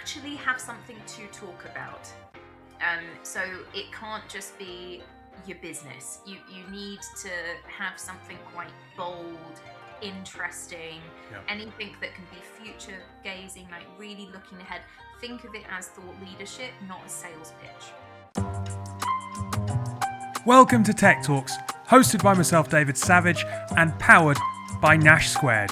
actually have something to talk about. So it can't just be your business. You need to have something quite bold, interesting, anything that can be future gazing, like really looking ahead. Think of it as thought leadership, not a sales pitch. Welcome to Tech Talks, hosted by myself, David Savage, and powered by Nash Squared.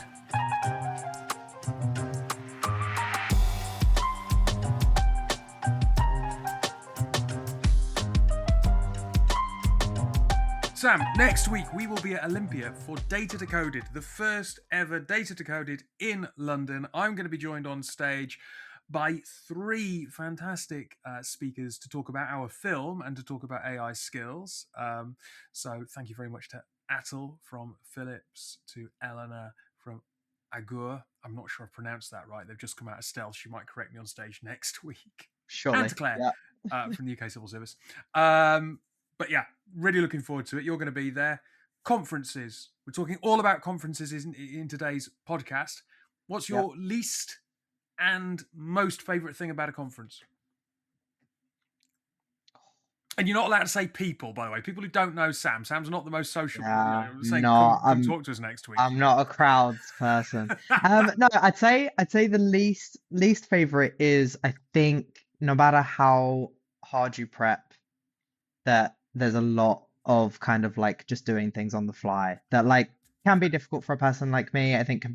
Sam, next week we will be at Olympia for Data Decoded, the first ever Data Decoded in London. I'm going to be joined on stage by three fantastic speakers to talk about our film and to talk about AI skills. So thank you very much to Atul from Philips, to Eleanor from Agur. I'm not sure I've pronounced that right. They've just come out of stealth. She might correct me on stage next week. Surely. And to Claire from the UK Civil Service. But yeah, really looking forward to it. You're going to be there. Conferences. We're talking all about conferences in today's podcast. What's your least and most favourite thing about a conference? And you're not allowed to say people, by the way. People who don't know Sam. Sam's not the most social. Come talk to us next week. I'm not a crowds person. No, I'd say the least favorite is, I think, no matter how hard you prep, that there's a lot of kind of like just doing things on the fly that like can be difficult for a person like me. I think can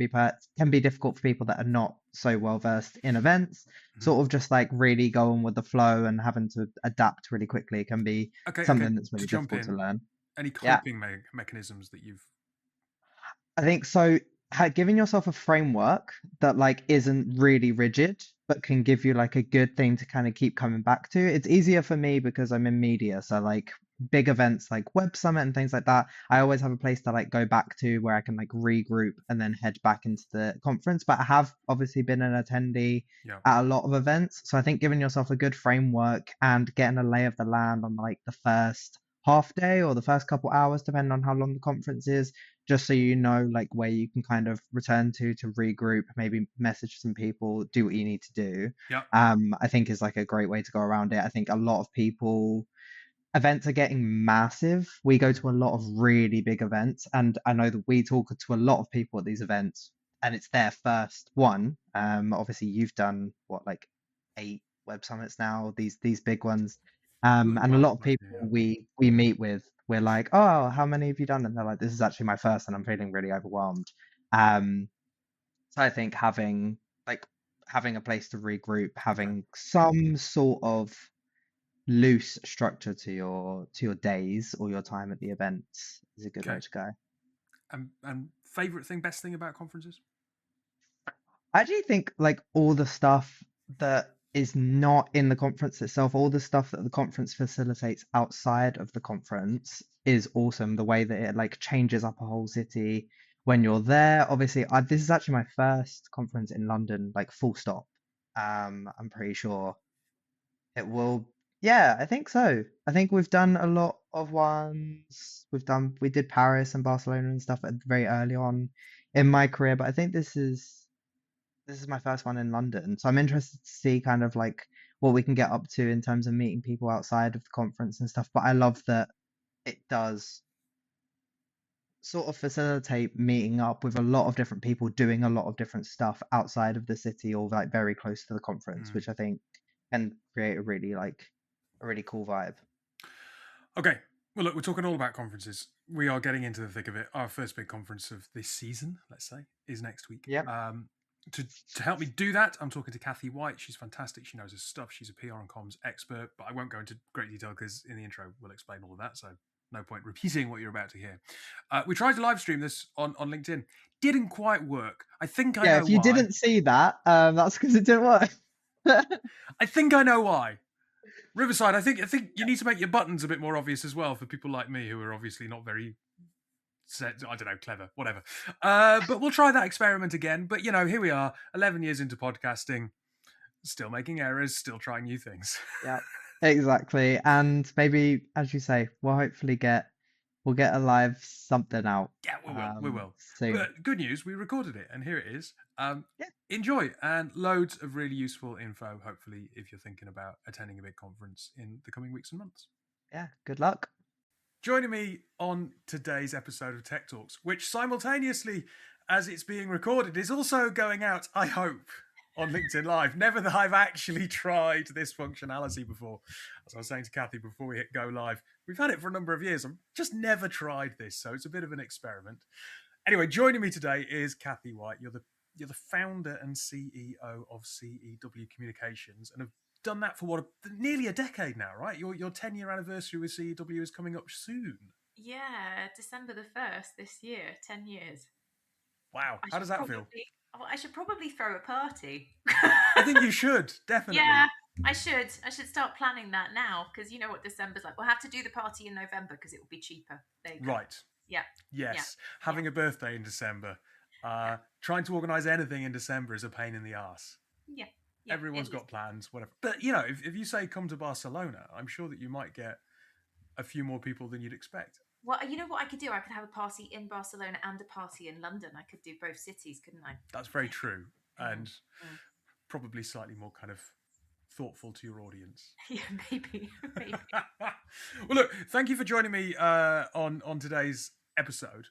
be difficult for people that are not so well versed in events. Sort of just like really going with the flow and having to adapt really quickly can be something that's really difficult to learn. Any coping mechanisms that you've? I think so. Giving yourself a framework that like isn't really rigid, but can give you like a good thing to kind of keep coming back to. It's easier for me because I'm in media, so like big events like Web Summit and things like that, I always have a place to like go back to where I can like regroup and then head back into the conference. But I have obviously been an attendee at a lot of events, so I think giving yourself a good framework and getting a lay of the land on like the first half day or the first couple hours, depending on how long the conference is, just so you know like where you can kind of return to regroup, maybe message some people, do what you need to do. I think is like a great way to go around it. I think a lot of people, events are getting massive. We go to a lot of really big events, and I know that we talk to a lot of people at these events, and it's their first one. Obviously you've done what, like 8 Web Summits now, these big ones. And a lot of people we meet with, we're like, oh, how many have you done? And they're like, this is actually my first and I'm feeling really overwhelmed. So I think having a place to regroup, having some sort of loose structure to your days or your time at the events is a good way to go. And favorite thing, best thing about conferences? I actually think like all the stuff that is not in the conference itself, all the stuff that the conference facilitates outside of the conference is awesome. The way that it like changes up a whole city when you're there. Obviously, this is actually my first conference in London, like full stop. I'm pretty sure it will. Yeah, I think so. I think we've done a lot of ones. We did Paris and Barcelona and stuff very early on in my career, but I think this is my first one in London. So I'm interested to see kind of like what we can get up to in terms of meeting people outside of the conference and stuff. But I love that it does sort of facilitate meeting up with a lot of different people doing a lot of different stuff outside of the city or like very close to the conference, which I think can create a really cool vibe. Okay. Well, look, we're talking all about conferences. We are getting into the thick of it. Our first big conference of this season, let's say, is next week. To help me do that, I'm talking to Cathy White. She's fantastic. She knows her stuff. She's a PR and comms expert, but I won't go into great detail because in the intro we'll explain all of that. So no point repeating what you're about to hear. We tried to live stream this on LinkedIn. Didn't quite work. I think I know why. Yeah, if you didn't see that, that's because it didn't work. I think I know why. Riverside, I think you need to make your buttons a bit more obvious as well for people like me who are obviously not very, I don't know, clever, whatever. But we'll try that experiment again. But, you know, here we are, 11 years into podcasting, still making errors, still trying new things. Yeah, exactly. And maybe, as you say, we'll get a live something out. Yeah, we will. Soon. But good news, we recorded it, and here it is. Yeah. Enjoy, and loads of really useful info, hopefully, if you're thinking about attending a big conference in the coming weeks and months. Yeah. Good luck. Joining me on today's episode of Tech Talks, which simultaneously, as it's being recorded, is also going out, I hope, on LinkedIn Live. Never that I've actually tried this functionality before. As I was saying to Cathy before we hit go live, we've had it for a number of years. I've just never tried this, so it's a bit of an experiment. Anyway, joining me today is Cathy White. You're the founder and CEO of CEW Communications, and have done that for nearly a decade now, right? Your 10-year anniversary with CEW is coming up soon. Yeah, December the 1st this year, 10 years. Wow, how does that feel? I should probably throw a party. I think you should, definitely. Yeah, I should start planning that now, because you know what December's like. We'll have to do the party in November because it will be cheaper. There you go. Right. Yeah. Yes. Yeah. Having a birthday in December. Trying to organise anything in December is a pain in the arse. Yeah. Everyone's got plans, whatever. But, you know, if you say come to Barcelona, I'm sure that you might get a few more people than you'd expect. Well, you know what I could do? I could have a party in Barcelona and a party in London. I could do both cities, couldn't I? That's very true. And probably slightly more kind of thoughtful to your audience. Yeah, maybe. Well, look, thank you for joining me on today's episode.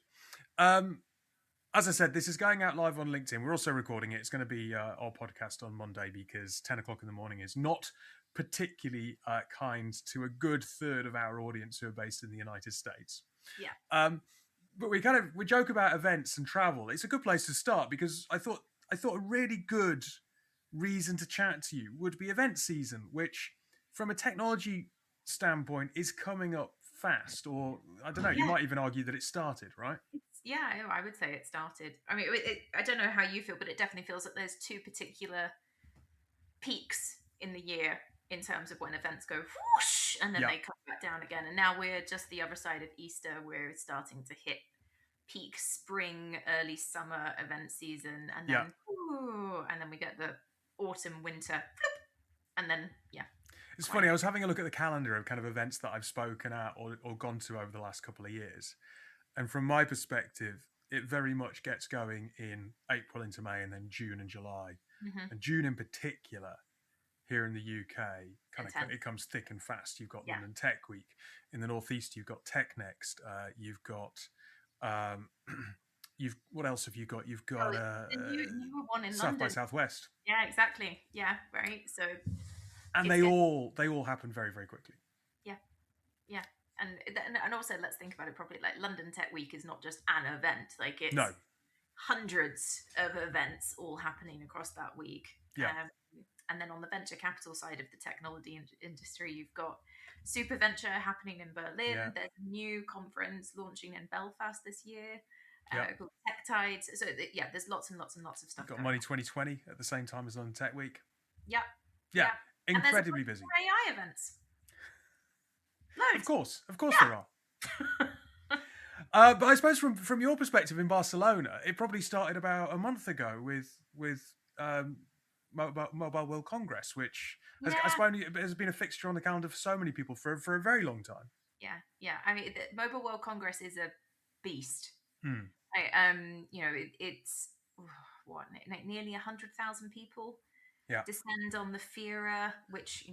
As I said, this is going out live on LinkedIn. We're also recording it. It's going to be our podcast on Monday because 10 o'clock in the morning is not particularly kind to a good third of our audience who are based in the United States. Yeah. But we joke about events and travel. It's a good place to start because I thought a really good reason to chat to you would be event season, which from a technology standpoint is coming up fast, or I don't know, you might even argue that it started, right? Yeah, I would say it started. I mean, I don't know how you feel, but it definitely feels that there's two particular peaks in the year in terms of when events go whoosh and then they come back down again. And now we're just the other side of Easter. We're starting to hit peak spring, early summer event season, and then and then we get the autumn, winter, floop, and then It's funny, I was having a look at the calendar of kind of events that I've spoken at or gone to over the last couple of years. And from my perspective, it very much gets going in April into May and then June and July. Mm-hmm. And June in particular, here in the UK, it comes thick and fast. You've got London Tech Week. In the Northeast, you've got Tech Next. You've got... what else have you got? You've got the newer one in South London. by Southwest. Yeah, exactly. Yeah, right. So... And they all happen very, very quickly. Yeah. And also, let's think about it properly. Like London Tech Week is not just an event. Like it's hundreds of events all happening across that week. Yeah. And then on the venture capital side of the technology industry, you've got Super Venture happening in Berlin. Yeah. There's a new conference launching in Belfast this year called Tech Tides. So there's lots and lots and lots of stuff. You've got Money 2020 at the same time as London Tech Week. Yeah. Incredibly busy. AI events. Loads. Of course there are. But I suppose from your perspective in Barcelona, it probably started about a month ago with Mobile World Congress, which I suppose has been a fixture on the calendar for so many people for a very long time. Yeah. I mean, the Mobile World Congress is a beast. It's nearly 100,000 people. Descend on the FIRA, which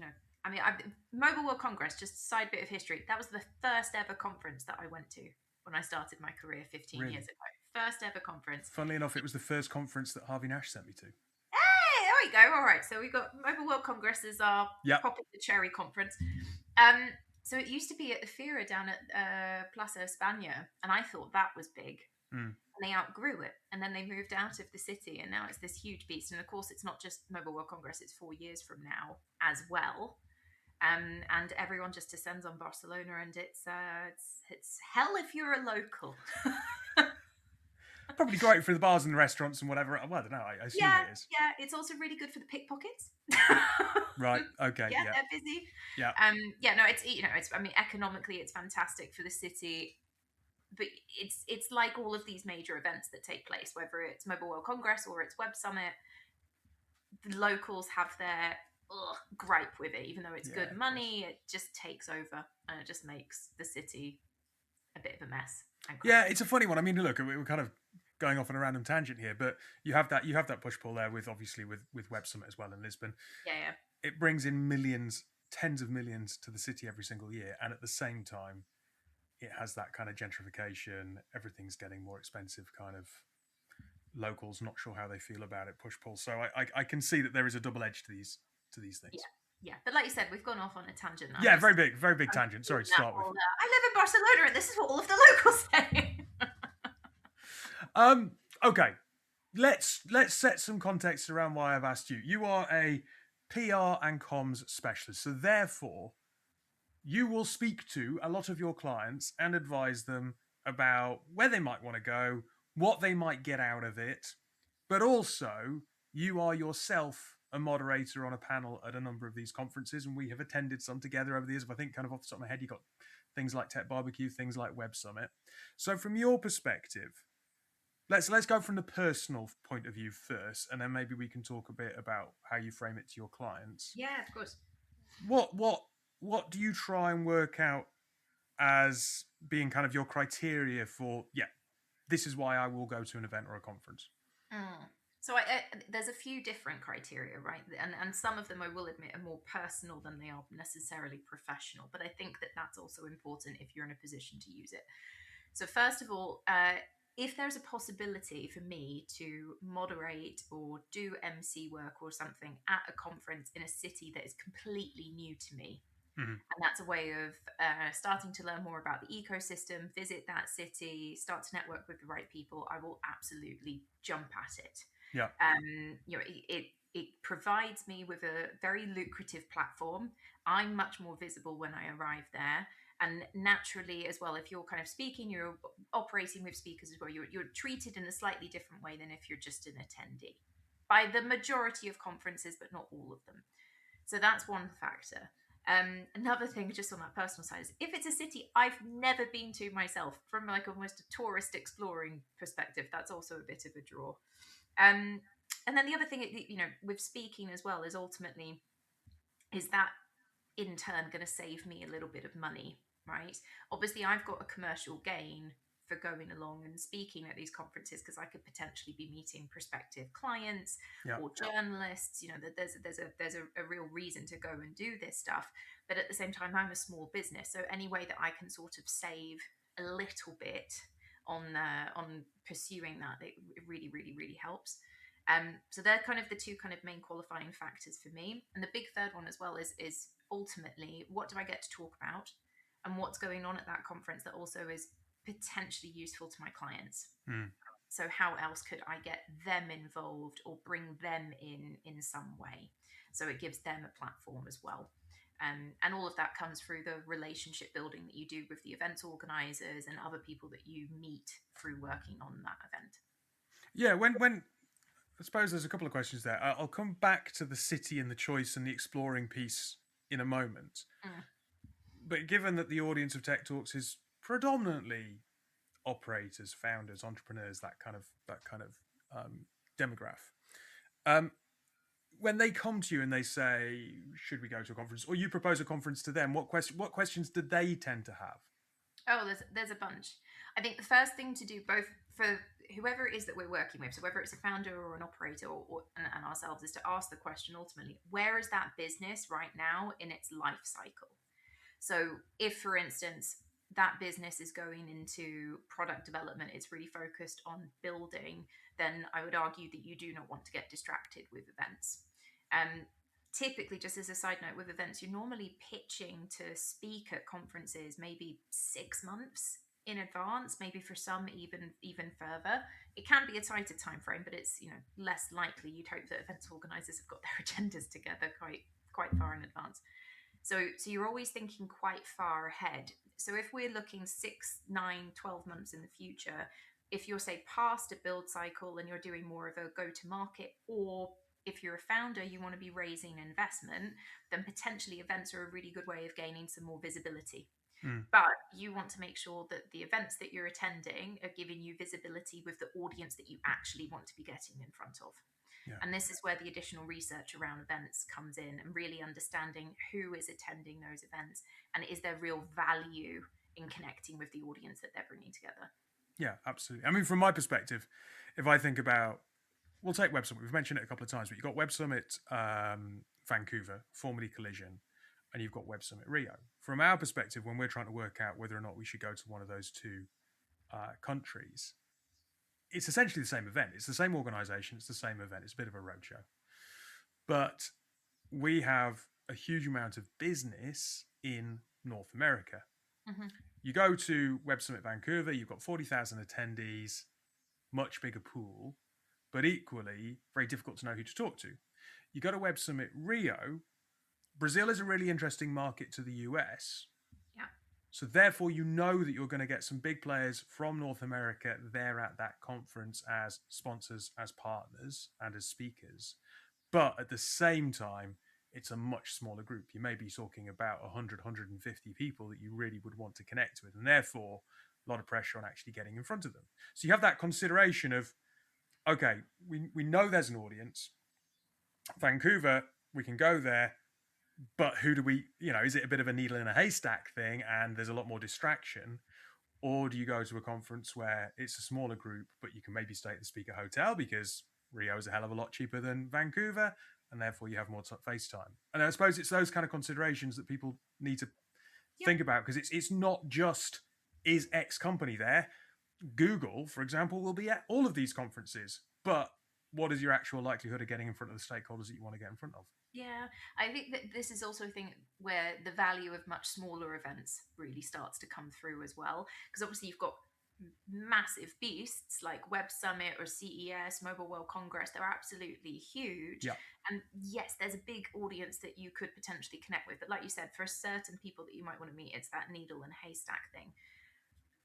Mobile World Congress, just side bit of history, that was the first ever conference that I went to when I started my career 15 years ago. First ever conference. Funnily enough, it was the first conference that Harvey Nash sent me to. Hey, there we go. All right, so we got Mobile World Congress is our pop of the cherry conference. So it used to be at the FIRA down at Plaza España, and I thought that was big. And they outgrew it, and then they moved out of the city, and now it's this huge beast. And of course, it's not just Mobile World Congress; it's 4 years from now as well. And everyone just descends on Barcelona, and it's hell if you're a local. Probably great for the bars and the restaurants and whatever. Well, I don't know. I assume it is. Yeah, it's also really good for the pickpockets. Right. Okay. Yeah, they're busy. Yeah. No, it's. I mean, economically, it's fantastic for the city. But it's like all of these major events that take place, whether it's Mobile World Congress or it's Web Summit, the locals have their gripe with it. Even though it's good money, it just takes over and it just makes the city a bit of a mess. Yeah, it's a funny one. I mean, look, we're kind of going off on a random tangent here, but you have that push pull there with obviously with Web Summit as well in Lisbon. Yeah. It brings in millions, tens of millions to the city every single year, and at the same time, it has that kind of gentrification. Everything's getting more expensive. Kind of locals not sure how they feel about it. Push pull. So I can see that there is a double edge to these things. Yeah. But like you said, we've gone off on a tangent. Yeah, very big tangent. Sorry to start with. I live in Barcelona, and this is what all of the locals say. Okay, let's set some context around why I've asked you. You are a PR and comms specialist, so therefore you will speak to a lot of your clients and advise them about where they might want to go, what they might get out of it, but also you are yourself a moderator on a panel at a number of these conferences, and we have attended some together over the years. If I think kind of off the top of my head, you got things like Tech Barbecue, things like Web Summit. So from your perspective, let's go from the personal point of view first, and then maybe we can talk a bit about how you frame it to your clients. Yeah, of course. What do you try and work out as being kind of your criteria for, this is why I will go to an event or a conference? So there's a few different criteria, right? And some of them, I will admit, are more personal than they are necessarily professional. But I think that that's also important if you're in a position to use it. So first of all, if there's a possibility for me to moderate or do MC work or something at a conference in a city that is completely new to me, and that's a way of starting to learn more about the ecosystem, visit that city, start to network with the right people, I will absolutely jump at it. Yeah. It provides me with a very lucrative platform. I'm much more visible when I arrive there. And naturally, as well, if you're kind of speaking, you're operating with speakers as well, you're treated in a slightly different way than if you're just an attendee by the majority of conferences, but not all of them. So that's one factor. Another thing, just on that personal side, is if it's a city I've never been to myself, from like almost a tourist exploring perspective, that's also a bit of a draw. And then the other thing, with speaking as well, is ultimately, is that in turn going to save me a little bit of money, right? Obviously, I've got a commercial gain for going along and speaking at these conferences because I could potentially be meeting prospective clients or journalists. There's a real reason to go and do this stuff. But at the same time, I'm a small business, so any way that I can sort of save a little bit on pursuing that, it really, really, really helps. So they're kind of the two kind of main qualifying factors for me. And the big third one as well is ultimately, what do I get to talk about and what's going on at that conference that also is potentially useful to my clients. So how else could I get them involved or bring them in some way? So it gives them a platform as well. And all of that comes through the relationship building that you do with the events organizers and other people that you meet through working on that event. Yeah, when I suppose there's a couple of questions there. I'll come back to the city and the choice and the exploring piece in a moment. But given that the audience of Tech Talks is predominantly operators, founders, entrepreneurs, that kind of demographic, when they come to you and they say, "Should we go to a conference?" or you propose a conference to them, what questions do they tend to have? Oh, there's a bunch. I think the first thing to do, both for whoever it is that we're working with, so whether it's a founder or an operator and ourselves, is to ask the question ultimately, where is that business right now in its life cycle? So if, for instance, that business is going into product development, it's really focused on building, then I would argue that you do not want to get distracted with events. Typically, just as a side note, with events, you're normally pitching to speak at conferences maybe 6 months in advance, maybe for some even further. It can be a tighter time frame, but it's less likely. You'd hope that events organizers have got their agendas together quite far in advance. So you're always thinking quite far ahead. So if we're looking 6, 9, 12 months in the future, if you're, say, past a build cycle and you're doing more of a go-to-market, or if you're a founder, you want to be raising investment, then potentially events are a really good way of gaining some more visibility. But you want to make sure that the events that you're attending are giving you visibility with the audience that you actually want to be getting in front of. Yeah. And this is where the additional research around events comes in, and really understanding who is attending those events and is there real value in connecting with the audience that they're bringing together. Yeah, absolutely. I mean, from my perspective, if I think about, we'll take Web Summit. We've mentioned it a couple of times, but you've got Web Summit Vancouver, formerly Collision, and you've got Web Summit Rio. From our perspective, when we're trying to work out whether or not we should go to one of those two countries, it's essentially the same event. It's the same organization. It's the same event. It's a bit of a roadshow. But we have a huge amount of business in North America. Mm-hmm. You go to Web Summit Vancouver, you've got 40,000 attendees, much bigger pool, but equally very difficult to know who to talk to. You go to Web Summit Rio, Brazil is a really interesting market to the US. Yeah. So therefore, you know that you're going to get some big players from North America there at that conference as sponsors, as partners, and as speakers. But at the same time, it's a much smaller group. You may be talking about 100, 150 people that you really would want to connect with, and therefore a lot of pressure on actually getting in front of them. So you have that consideration of, okay, we know there's an audience. Vancouver, we can go there, but who do we, is it a bit of a needle in a haystack thing and there's a lot more distraction? Or do you go to a conference where it's a smaller group, but you can maybe stay at the speaker hotel because Rio is a hell of a lot cheaper than Vancouver, and therefore you have more face time. And I suppose it's those kind of considerations that people need to think about, because it's not just, is X company there? Google, for example, will be at all of these conferences, but what is your actual likelihood of getting in front of the stakeholders that you want to get in front of? Yeah, I think that this is also a thing where the value of much smaller events really starts to come through as well. Because obviously you've got massive beasts like Web Summit or CES, Mobile World Congress. They're absolutely huge. Yeah. And yes, there's a big audience that you could potentially connect with. But like you said, for certain people that you might want to meet, it's that needle and haystack thing.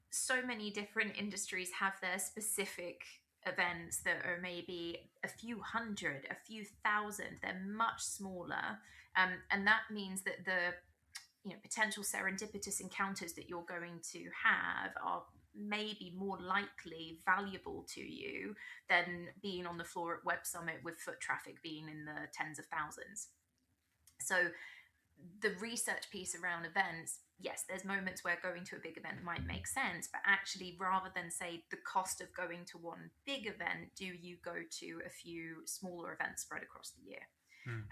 So many different industries have their specific events that are maybe a few hundred, a few thousand. They're much smaller, and that means that the potential serendipitous encounters that you're going to have are maybe more likely valuable to you than being on the floor at Web Summit with foot traffic being in the tens of thousands. So the research piece around events, yes, there's moments where going to a big event might make sense, but actually rather than say the cost of going to one big event, do you go to a few smaller events spread across the year?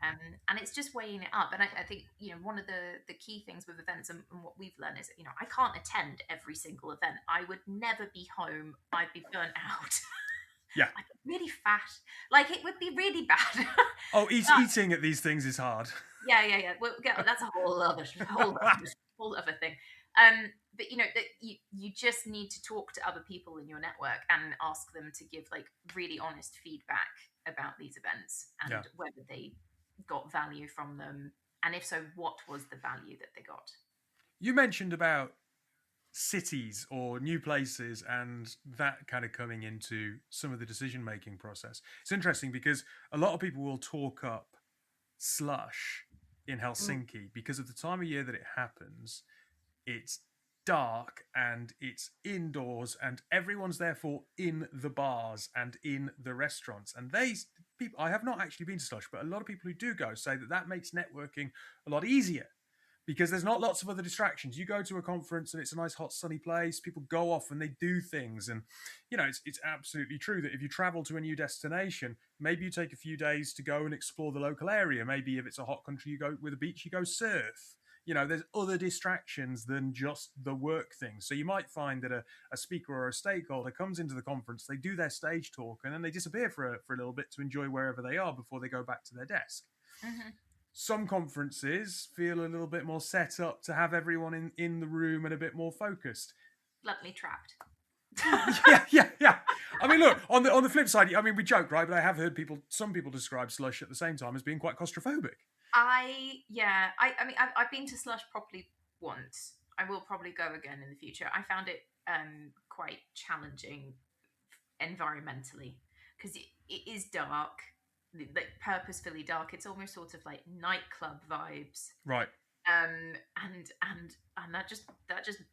And it's just weighing it up. And I think, one of the key things with events and what we've learned is that, I can't attend every single event. I would never be home. I'd be burnt out. Yeah. I'd be really fat. Like, it would be really bad. Eating at these things is hard. Yeah. Well, that's a whole other thing. But that you just need to talk to other people in your network and ask them to give like really honest feedback about these events and whether they got value from them, and if so, what was the value that they got. You mentioned about cities or new places and that kind of coming into some of the decision making process. It's interesting because a lot of people will talk up Slush in Helsinki because of the time of year that it happens. It's dark and it's indoors and everyone's therefore in the bars and in the restaurants, and people, I have not actually been to Slush, but a lot of people who do go say that makes networking a lot easier because there's not lots of other distractions. You go to a conference and it's a nice hot sunny place, people go off and they do things, and it's absolutely true that if you travel to a new destination, maybe you take a few days to go and explore the local area. Maybe if it's a hot country, you go with a beach, you go surf. There's other distractions than just the work thing. So you might find that a speaker or a stakeholder comes into the conference, they do their stage talk, and then they disappear for a little bit to enjoy wherever they are before they go back to their desk. Mm-hmm. Some conferences feel a little bit more set up to have everyone in the room and a bit more focused. Bluntly trapped. Yeah. I mean, look, on the flip side, I mean, we joke, right? But I have heard some people describe Slush at the same time as being quite claustrophobic. I mean, I've been to Slush properly once. I will probably go again in the future. I found it quite challenging environmentally because it is dark, like purposefully dark. It's almost sort of like nightclub vibes, right? And that just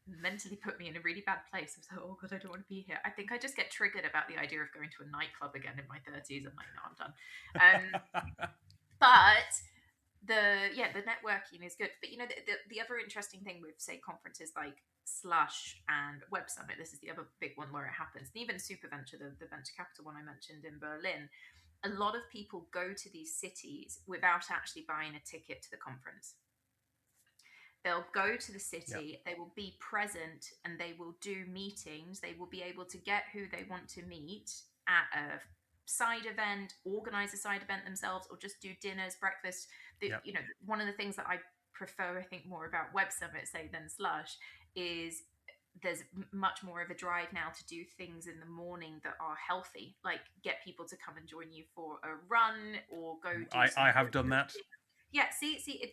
mentally put me in a really bad place. I was like, oh god, I don't want to be here. I think I just get triggered about the idea of going to a nightclub again in my 30s. I'm like, no, I'm done. But the networking is good, but the other interesting thing with, say, conferences like Slush and Web Summit, this is the other big one where it happens, and even Superventure, the venture capital one I mentioned in Berlin, a lot of people go to these cities without actually buying a ticket to the conference. They'll go to the city, they will be present, and they will do meetings. They will be able to get who they want to meet at a side event, organize a side event themselves, or just do dinners, breakfast. One of the things that I prefer, I think, more about Web Summit, say, than Slush, is there's much more of a drive now to do things in the morning that are healthy, like get people to come and join you for a run or go do I have done that. Yeah,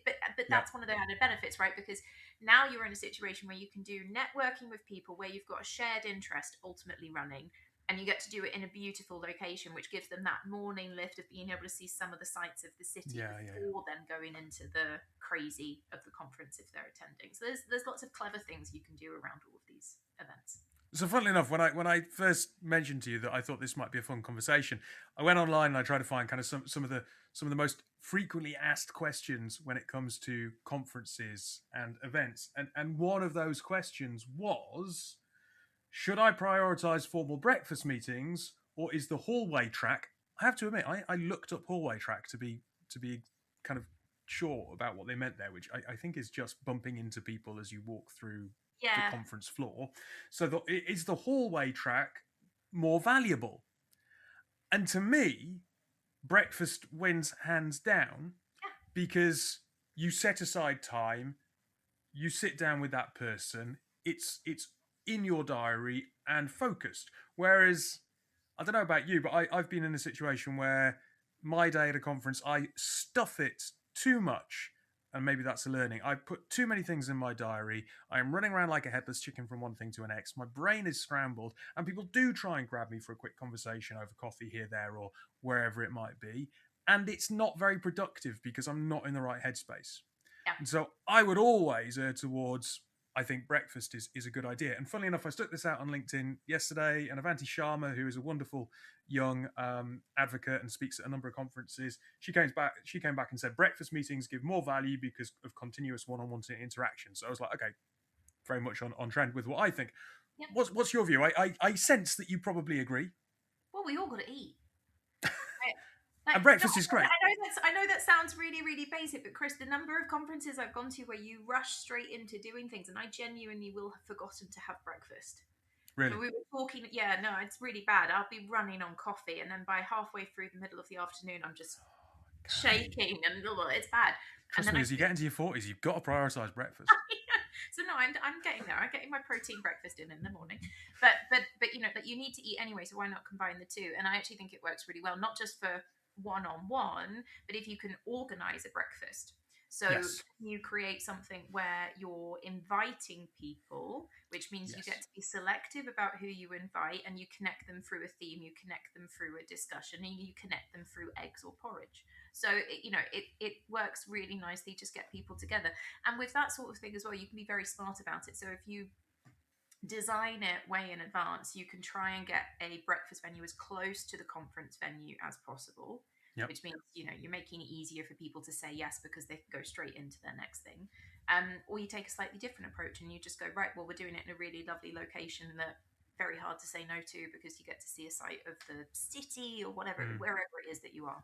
but that's one of the added benefits, right? Because now you're in a situation where you can do networking with people where you've got a shared interest ultimately running, and you get to do it in a beautiful location, which gives them that morning lift of being able to see some of the sights of the city before then going into the crazy of the conference if they're attending. So there's lots of clever things you can do around all of these events. So funnily enough, when I first mentioned to you that I thought this might be a fun conversation, I went online and I tried to find kind of some of the most frequently asked questions when it comes to conferences and events. And one of those questions was, should I prioritize formal breakfast meetings, or is the hallway track? I have to admit, I looked up hallway track to be kind of sure about what they meant there, which I think is just bumping into people as you walk through the conference floor. So is the hallway track more valuable? And to me, breakfast wins hands down, because you set aside time, you sit down with that person, it's in your diary and focused. Whereas, I don't know about you, but I've been in a situation where my day at a conference, I stuff it too much. And maybe that's a learning. I put too many things in my diary. I am running around like a headless chicken from one thing to the next. My brain is scrambled, and people do try and grab me for a quick conversation over coffee here, there, or wherever it might be. And it's not very productive because I'm not in the right headspace. Yeah. And so I would always err towards, I think breakfast is a good idea. And funnily enough, I stuck this out on LinkedIn yesterday, and Avanti Sharma, who is a wonderful young advocate and speaks at a number of conferences, she came back and said breakfast meetings give more value because of continuous one-on-one interaction. So I was like, okay, very much on trend with what I think. Yep. What's your view? I sense that you probably agree. Well, we all got to eat. And breakfast is great. I know that sounds really, really basic, but Chris, the number of conferences I've gone to where you rush straight into doing things, and I genuinely will have forgotten to have breakfast. Really? We were talking, it's really bad. I'll be running on coffee, and then by halfway through the middle of the afternoon, I'm just shaking, and it's bad. Trust me, as you get into your 40s, you've got to prioritise breakfast. So no, I'm getting there. I'm getting my protein breakfast in the morning, but that you need to eat anyway. So why not combine the two? And I actually think it works really well, not just for one-on-one, but if you can organize a breakfast. So you create something where you're inviting people, which means you get to be selective about who you invite, and you connect them through a theme, you connect them through a discussion, and you connect them through eggs or porridge. So it works really nicely. Just get people together, and with that sort of thing as well, you can be very smart about it. So if you design it way in advance, you can try and get a breakfast venue as close to the conference venue as possible. Yep. Which means you're making it easier for people to say yes because they can go straight into their next thing. Or you take a slightly different approach and you just go, right, well, we're doing it in a really lovely location that very hard to say no to, because you get to see a site of the city or whatever, wherever it is that you are.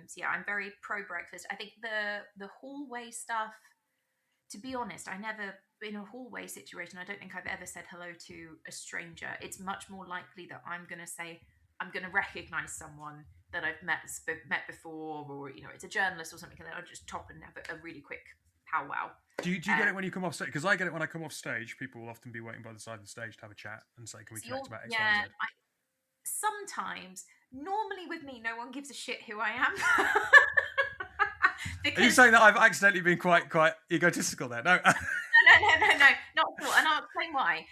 So I'm very pro breakfast. I think the hallway stuff, to be honest, I never, in a hallway situation, I don't think I've ever said hello to a stranger. It's much more likely that I'm going to recognize someone that I've met before, or it's a journalist or something, and then I'll just top and have a really quick powwow. Do you get it when you come off stage? Because I get it when I come off stage. People will often be waiting by the side of the stage to have a chat and say, "Can we connect about X, Y, and Z?" Sometimes, normally with me, no one gives a shit who I am. Are you saying that I've accidentally been quite egotistical there? No. No, not at all. And I'll explain why.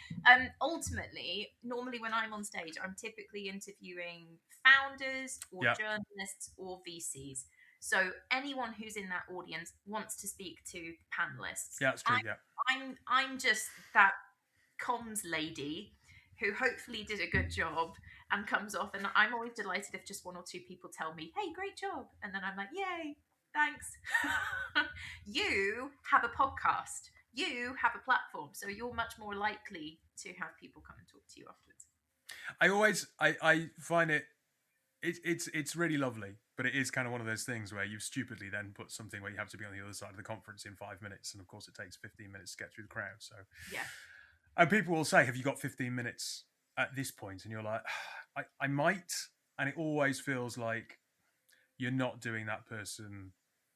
Ultimately, normally when I'm on stage, I'm typically interviewing founders or journalists or VCs. So anyone who's in that audience wants to speak to panelists. Yeah, that's true. I'm just that comms lady who hopefully did a good job and comes off. And I'm always delighted if just one or two people tell me, "Hey, great job," and then I'm like, "Yay." Thanks. You have a podcast. You have a platform, so you're much more likely to have people come and talk to you afterwards. I find it's really lovely, but it is kind of one of those things where you've stupidly then put something where you have to be on the other side of the conference in 5 minutes, and of course it takes 15 minutes to get through the crowd. So Yeah. and people will say, "Have you got 15 minutes at this point?" And you're like, I might," and it always feels like you're not doing that person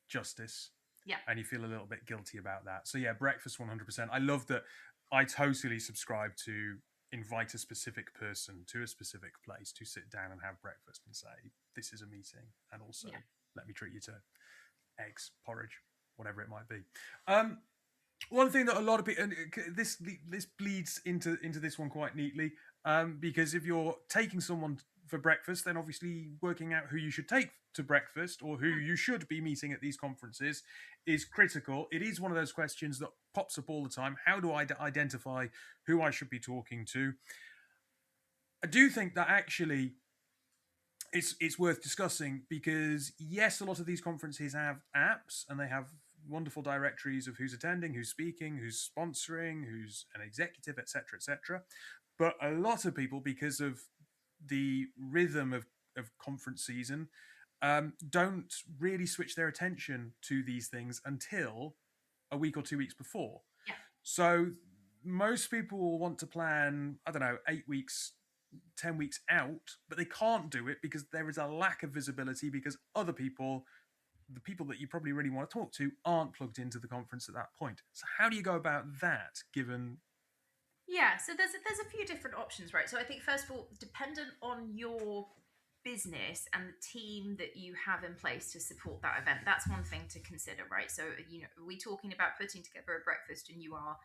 justice. Yeah. And you feel a little bit guilty about that. So yeah, breakfast 100%. I love that. I totally subscribe to invite a specific person to a specific place to sit down and have breakfast and say, this is a meeting. And also let me treat you to eggs, porridge, whatever it might be. One thing that a lot of people, and this bleeds into this one quite neatly, because if you're taking someone for breakfast, then obviously working out who you should take to breakfast or who you should be meeting at these conferences is critical. It is one of those questions that pops up all the time. How do I identify who I should be talking to? I do think that actually it's worth discussing because yes, a lot of these conferences have apps and they have wonderful directories of who's attending, who's speaking, who's sponsoring, who's an executive, etc., etc. But a lot of people, because of the rhythm of conference season, don't really switch their attention to these things until a week or 2 weeks before. Yeah. So most people will want to plan, I don't know, 8 weeks, 10 weeks out, but they can't do it because there is a lack of visibility because other people, the people that you probably really want to talk to, aren't plugged into the conference at that point. So how do you go about that given? Yeah, so there's a few different options, right? So I think first of all, dependent on your business and the team that you have in place to support that event, that's one thing to consider, right? So are we talking about putting together a breakfast and you are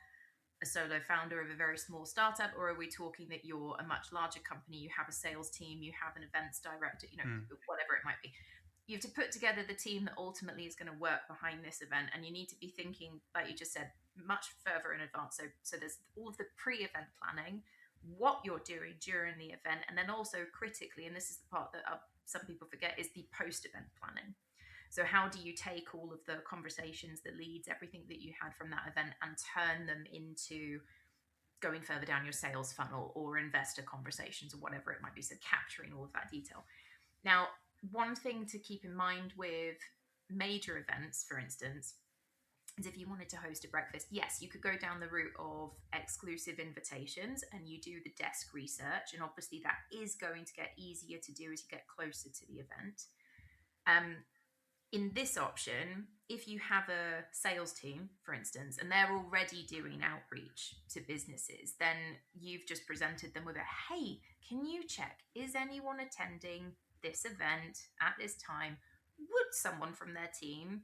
a solo founder of a very small startup, or are we talking that you're a much larger company, you have a sales team, you have an events director, whatever it might be? You have to put together the team that ultimately is going to work behind this event, and you need to be thinking, like you just said, much further in advance. So there's all of the pre-event planning, what you're doing during the event, and then also critically, and this is the part that some people forget, is the post-event planning. So how do you take all of the conversations, the leads, everything that you had from that event and turn them into going further down your sales funnel or investor conversations or whatever it might be? So capturing all of that detail. Now, one thing to keep in mind with major events, for instance, is if you wanted to host a breakfast, yes, you could go down the route of exclusive invitations and you do the desk research. And obviously that is going to get easier to do as you get closer to the event. In this option, if you have a sales team, for instance, and they're already doing outreach to businesses, then you've just presented them with a, hey, can you check, is anyone attending this event at this time? Would someone from their team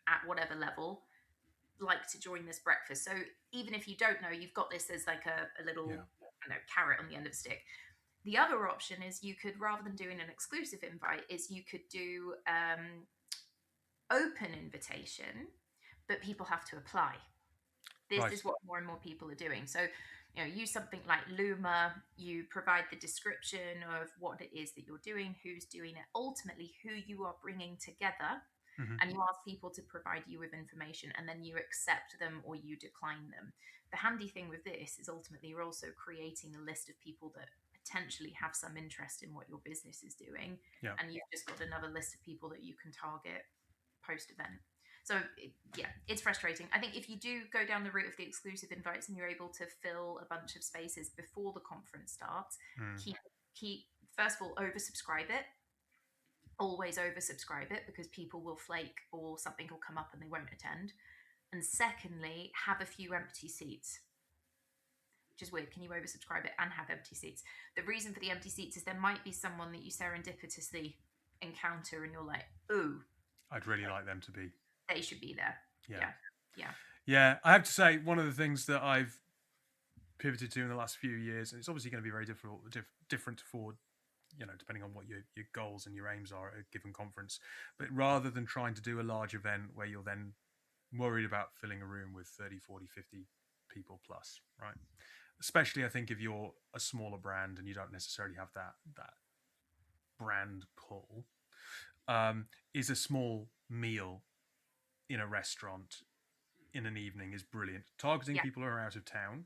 at whatever level like to join this breakfast? So even if you don't know, you've got this as like a little carrot on the end of a stick. The other option is you could, rather than doing an exclusive invite, is you could do open invitation, but people have to apply. This is what more and more people are doing. So, use something like Luma. You provide the description of what it is that you're doing, who's doing it, ultimately who you are bringing together, and you ask people to provide you with information, and then you accept them or you decline them. The handy thing with this is ultimately you're also creating a list of people that potentially have some interest in what your business is doing, and you've just got another list of people that you can target post-event. So it's frustrating. I think if you do go down the route of the exclusive invites and you're able to fill a bunch of spaces before the conference starts, keep first of all, oversubscribe it. Always oversubscribe it, because people will flake or something will come up and they won't attend. And secondly, have a few empty seats. Which is weird. Can you oversubscribe it and have empty seats? The reason for the empty seats is there might be someone that you serendipitously encounter and you're like, ooh, I'd really like them to be. They should be there. Yeah. I have to say, one of the things that I've pivoted to in the last few years, and it's obviously going to be very different for, depending on what your goals and your aims are at a given conference. But rather than trying to do a large event where you're then worried about filling a room with 30, 40, 50 people plus, right? Especially, I think, if you're a smaller brand and you don't necessarily have that brand pull, is a small meal in a restaurant in an evening is brilliant. Targeting people who are out of town,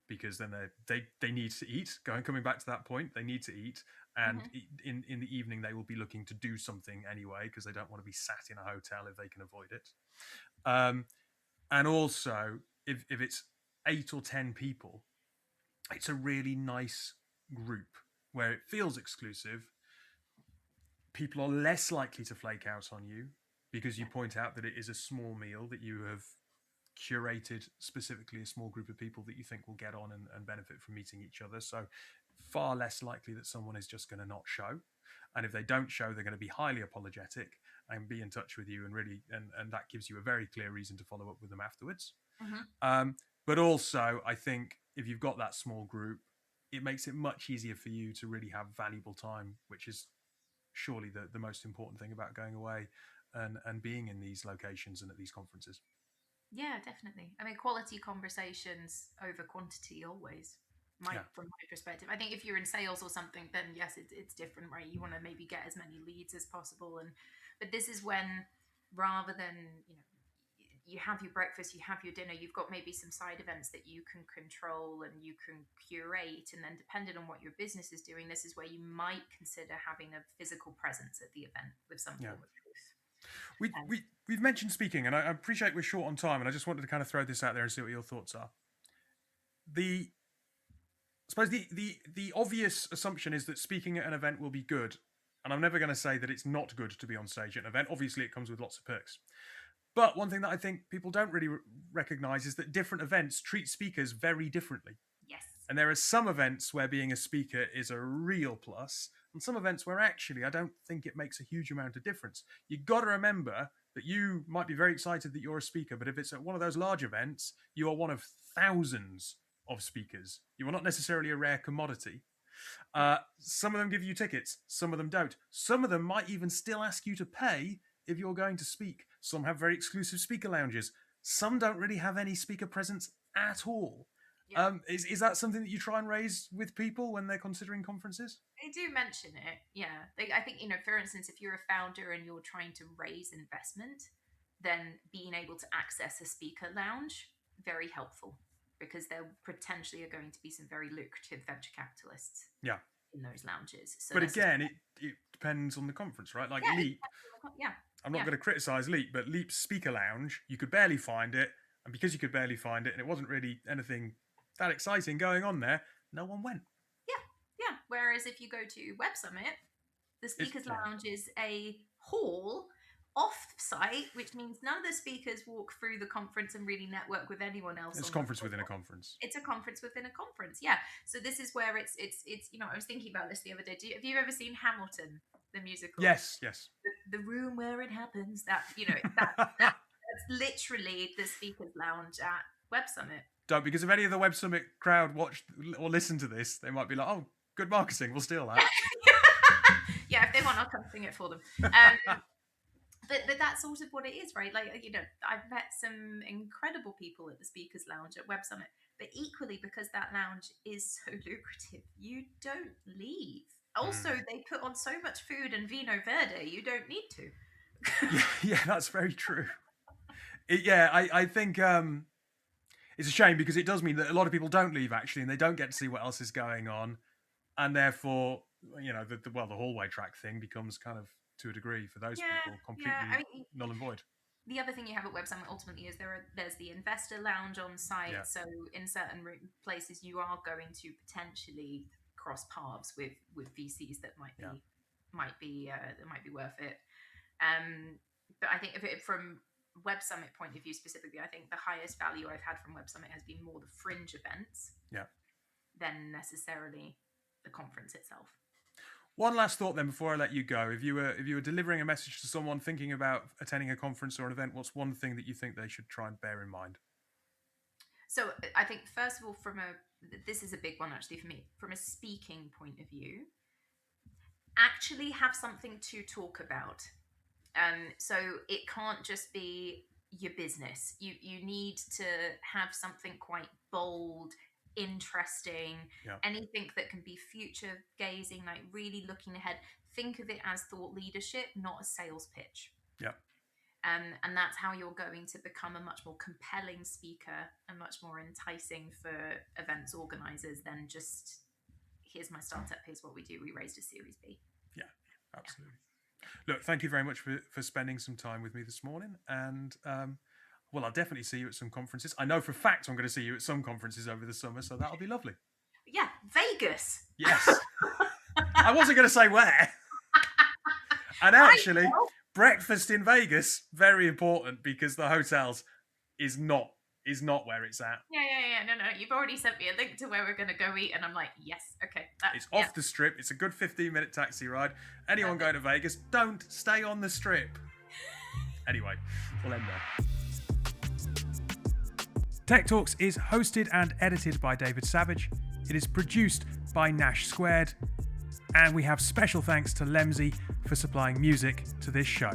because then they need to eat. Coming back to that point, they need to eat, and in the evening they will be looking to do something anyway because they don't want to be sat in a hotel if they can avoid it. And also, if it's 8 or 10 people, it's a really nice group where it feels exclusive. People are less likely to flake out on you because you point out that it is a small meal that you have curated specifically a small group of people that you think will get on and benefit from meeting each other. So far less likely that someone is just going to not show. And if they don't show, they're going to be highly apologetic and be in touch with you, and really, and that gives you a very clear reason to follow up with them afterwards. But also, I think if you've got that small group, it makes it much easier for you to really have valuable time, which is surely the most important thing about going away and being in these locations and at these conferences. Yeah, definitely. I mean, quality conversations over quantity always. From my perspective, I think if you're in sales or something, then yes, it's different, right? You want to maybe get as many leads as possible, but this is when, rather than you have your breakfast, you have your dinner, you've got maybe some side events that you can control and you can curate, and then depending on what your business is doing, this is where you might consider having a physical presence at the event with some form of truth. We've mentioned speaking, and I appreciate we're short on time, and I just wanted to kind of throw this out there and see what your thoughts are. I suppose the obvious assumption is that speaking at an event will be good, and I'm never going to say that it's not good to be on stage at an event. Obviously, it comes with lots of perks. But one thing that I think people don't really recognize is that different events treat speakers very differently. Yes. And there are some events where being a speaker is a real plus, and some events where actually I don't think it makes a huge amount of difference. You've got to remember that you might be very excited that you're a speaker, but if it's at one of those large events, you are one of thousands of speakers. You are not necessarily a rare commodity. Some of them give you tickets, some of them don't. Some of them might even still ask you to pay if you're going to speak. Some have very exclusive speaker lounges. Some don't really have any speaker presence at all. Yeah. Is that something that you try and raise with people when they're considering conferences? They do mention it, yeah. I think, for instance, if you're a founder and you're trying to raise investment, then being able to access a speaker lounge, very helpful, because there potentially are going to be some very lucrative venture capitalists in those lounges. So but again, it depends on the conference, right? Like Leap. I'm not going to criticize Leap, but Leap's speaker lounge, you could barely find it. And because you could barely find it and it wasn't really anything that exciting going on there, no one went. Yeah. Whereas if you go to Web Summit, the speakers lounge is a hall off-site, which means none of the speakers walk through the conference and really network with anyone else. It's a conference within a conference. It's a conference within a conference, yeah. So this is where it's I was thinking about this the other day. Have you ever seen Hamilton, the musical? Yes. The room where it happens. That's literally the speakers lounge at Web Summit. Don't, because if any of the Web Summit crowd watched or listened to this, they might be like, "Oh, good marketing. We'll steal that." Yeah, if they want, I'll come sing it for them. But that's sort of what it is, right? Like, I've met some incredible people at the Speakers Lounge at Web Summit, but equally, because that lounge is so lucrative, you don't leave. Also, they put on so much food and vino verde, you don't need to. yeah, that's very true. I think it's a shame, because it does mean that a lot of people don't leave, actually, and they don't get to see what else is going on, and therefore, the hallway track thing becomes kind of, to a degree, for those people, completely null and void. The other thing you have at Web Summit ultimately is there's the investor lounge on site. Yeah. So in certain places, you are going to potentially cross paths with VCs that might be worth it. But I think from Web Summit point of view specifically, I think the highest value I've had from Web Summit has been more the fringe events, than necessarily the conference itself. One last thought then before I let you go. If you were delivering a message to someone thinking about attending a conference or an event, what's one thing that you think they should try and bear in mind? So I think, first of all, this is a big one actually for me, from a speaking point of view, actually have something to talk about. So it can't just be your business. You need to have something quite bold, interesting, anything that can be future gazing, like really looking ahead. Think of it as thought leadership, not a sales pitch. And that's how you're going to become a much more compelling speaker and much more enticing for events organizers than just, here's my startup, here's what we do, we raised a Series B. Yeah, absolutely. Look, thank you very much for spending some time with me this morning. And well, I'll definitely see you at some conferences. I know for a fact I'm going to see you at some conferences over the summer, so that'll be lovely. Yeah, Vegas. Yes. I wasn't going to say where. And actually, breakfast in Vegas, very important, because the hotels is not where it's at. Yeah. No. You've already sent me a link to where we're going to go eat, and I'm like, yes, okay. It's off the strip. It's a good 15-minute taxi ride. Anyone going to Vegas, don't stay on the strip. Anyway, we'll end there. Tech Talks is hosted and edited by David Savage. It is produced by Nash Squared. And we have special thanks to Lemsey for supplying music to this show.